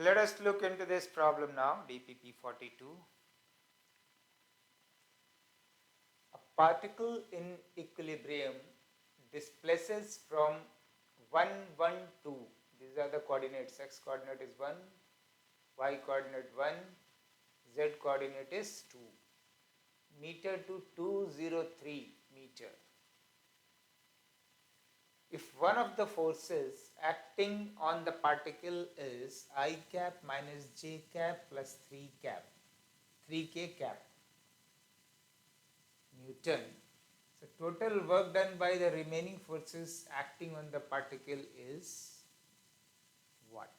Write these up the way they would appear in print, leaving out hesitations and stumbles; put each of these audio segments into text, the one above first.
Let us look into this problem now, DPP 42. A particle in equilibrium displaces from 1, 1, 2. These are the coordinates. X coordinate is 1, y coordinate 1, z coordinate is 2 meter to 203 meter. If one of the forces acting on the particle is I cap minus j cap plus 3 cap, 3k cap Newton, so total work done by the remaining forces acting on the particle is what?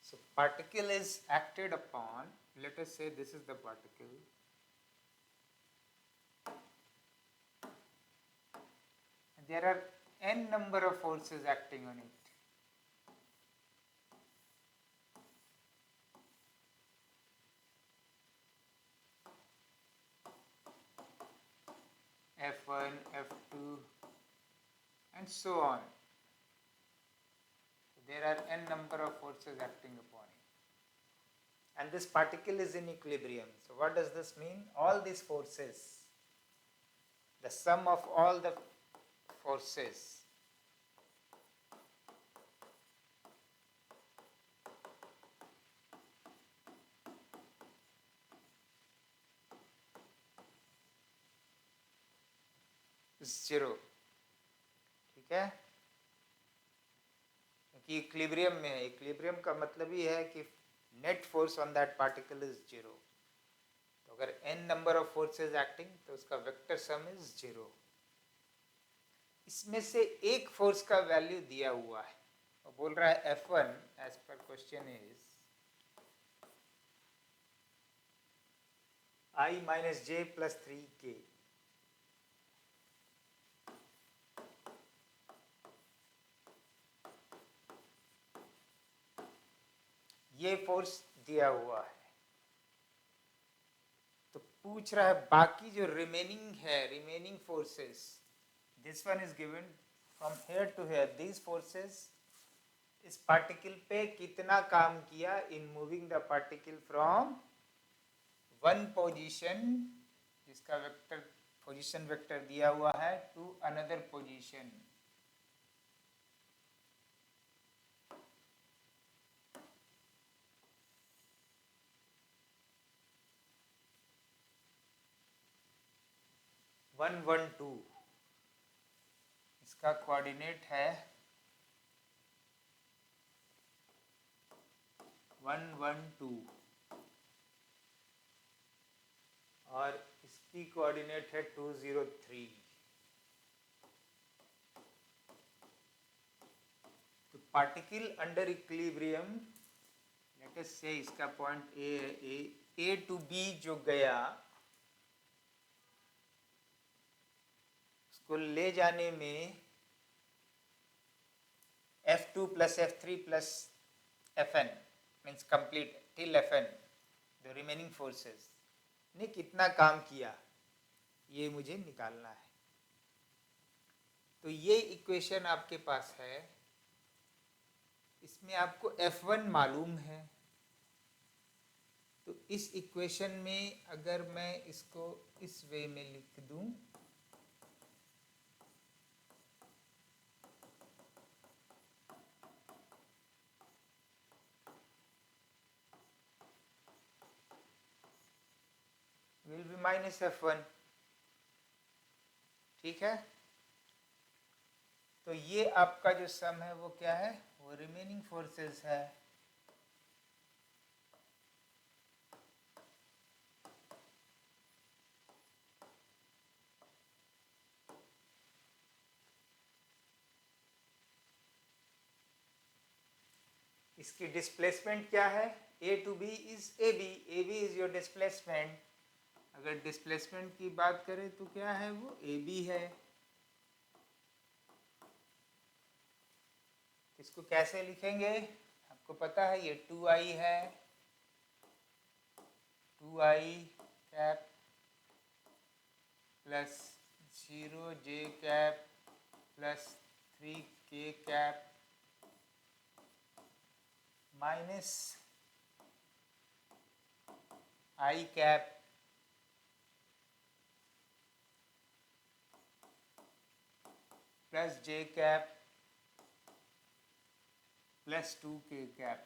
So particle is acted upon, let us say this is the particle, and there are n number of forces acting on it. F1, F2 and so on. There are n number of forces acting upon it. And this particle is in equilibrium. So what does this mean? All these forces, the sum of all the forces is 0. ठीक है, क्योंकि equilibrium में है. Equilibrium का मतलब ही है कि net force on that particle is 0. तो अगर n number of forces acting तो उसका वेक्टर सम इज 0. इसमें से एक फोर्स का वैल्यू दिया हुआ है, वो बोल रहा है F1 as per question is I minus j plus 3k. ये फोर्स दिया हुआ है. तो पूछ रहा है बाकी जो रिमेनिंग है, remaining forces, this one is given from here to here. These forces इस पार्टिकल पे कितना काम किया इन moving the particle from one position, जिसका वेक्टर पोजीशन वेक्टर दिया हुआ है, to another position. One one two, इसका कोऑर्डिनेट है 112 और इसकी कोऑर्डिनेट है 203. तो particle under equilibrium, let us say इसका पॉइंट ए टू बी जो गया, उसको ले जाने में F2 plus F3 plus Fn means complete till Fn, the remaining forces ने कितना काम किया ये मुझे निकालना है. तो ये इक्वेशन आपके पास है, इसमें आपको F1 मालूम है. तो इस इक्वेशन में अगर मैं इसको इस वे में लिख दूं, विल बी माइनस F1. ठीक है, तो ये आपका जो सम है वो क्या है, वो रिमेनिंग फोर्सेस है. इसकी डिस्प्लेसमेंट क्या है, A to B is A B. A B is your displacement. अगर डिस्प्लेसमेंट की बात करें तो क्या है, वो ए बी है. इसको कैसे लिखेंगे, आपको पता है ये 2i है, 2i cap plus 0j cap plus 3k cap minus I cap plus j cap plus 2k cap.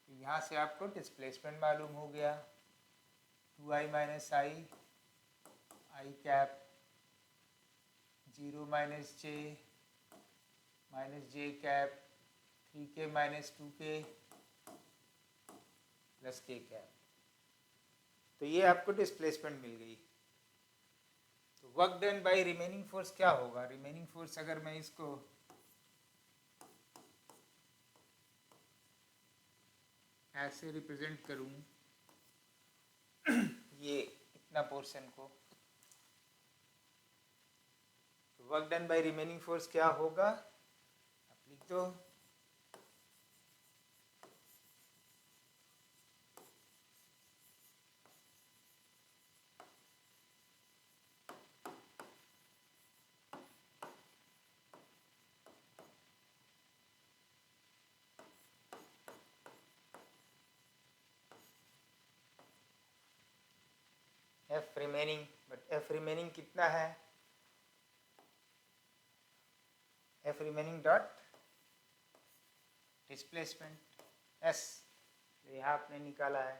यहाँ से आपको डिस्प्लेसमेंट मालूम हो गया, 2i minus i cap 0 minus j cap 3k minus 2k plus k cap. तो ये आपको displacement मिल गई। तो work done by remaining force क्या होगा? रिमेनिंग फोर्स अगर मैं इसको ऐसे रिप्रेजेंट करूं, ये इतना पोर्शन को, तो work done by remaining force क्या होगा? आप लिख दो, F remaining, but F remaining कितना है? F remaining dot displacement S, यहाँ आपने निकाला है।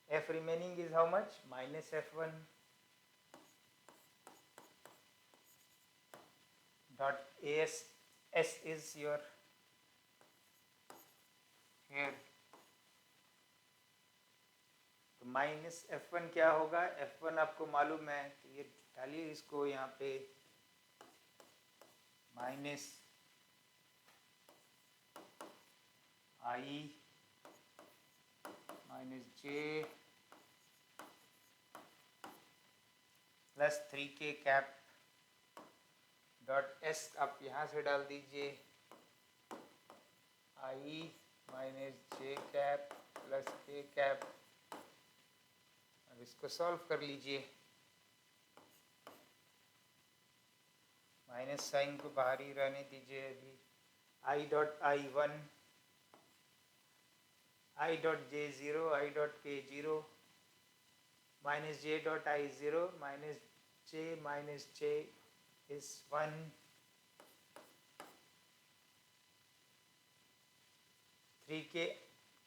F remaining is how much? Minus F1 dot AS, S is your here, तो माइनस F1 क्या होगा? F1 आपको मालूम है, तो ये डालिए इसको यहाँ पे, minus i minus j plus 3k cap dot s, आप यहाँ से डाल दीजिए, i minus j cap plus k cap. अब इसको सॉल्व कर लीजिए, माइनस साइन को बाहर ही रहने दीजिए अभी। I dot i one, i dot j zero, i dot k zero, minus j dot i zero, minus j is 1, 3k,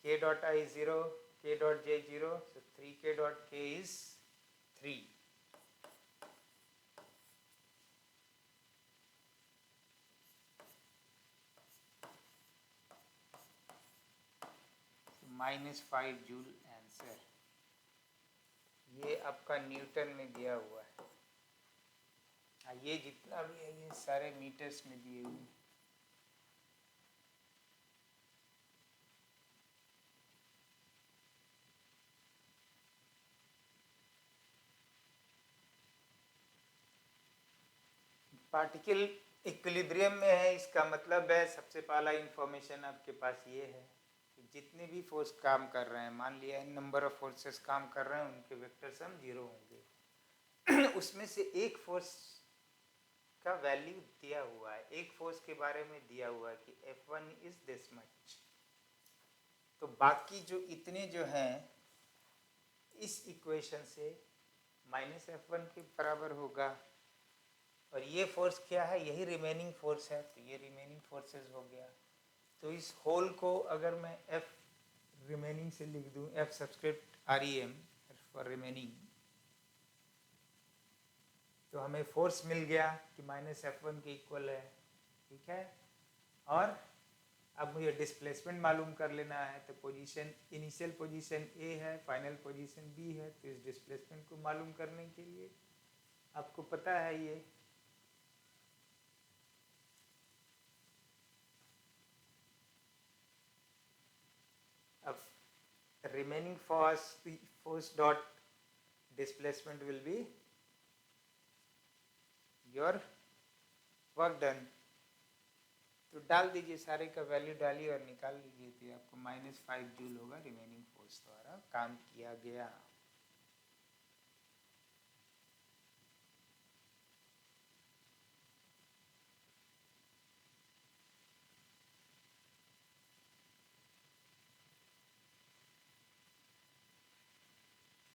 k dot I 0, k dot j 0, so 3k dot k is 3. So -5 joule answer. ये आपका Newton में दिया हुआ है, ये जितना भी है ये सारे मीटर्स में दिए हुए हैं। पार्टिकल इक्विलिब्रियम में है, इसका मतलब है सबसे पहला इंफॉर्मेशन आपके पास ये है कि जितने भी फोर्स काम कर रहे हैं, मान लिया है नंबर ऑफ फोर्सेस काम कर रहे हैं, उनके वेक्टर सम 0 होंगे। उसमें से एक फोर्स का वैल्यू दिया हुआ है, एक फोर्स के बारे में दिया हुआ है कि F1 इज दिस मच, तो बाकी जो इतने जो हैं इस इक्वेशन से -F1 के बराबर होगा। और ये फोर्स क्या है? यही रिमेनिंग फोर्स है, तो ये रिमेनिंग फोर्सेस हो गया। तो इस होल को अगर मैं F रिमेनिंग से लिख दूं, F subscript REM for remaining, तो हमें फोर्स मिल गया कि -F1 के इक्वल है, ठीक है। और अब मुझे डिस्प्लेसमेंट मालूम कर लेना है, तो पोजीशन, इनिशियल पोजीशन A है, फाइनल पोजीशन B है, तो इस डिस्प्लेसमेंट को मालूम करने के लिए आपको पता है ये अब remaining force dot displacement will be your work done। तो डाल दीजिए, सारे का वैल्यू डालिए और निकाल लीजिए, तो आपको -5 जूल होगा रिमेनिंग फोर्स द्वारा काम किया गया।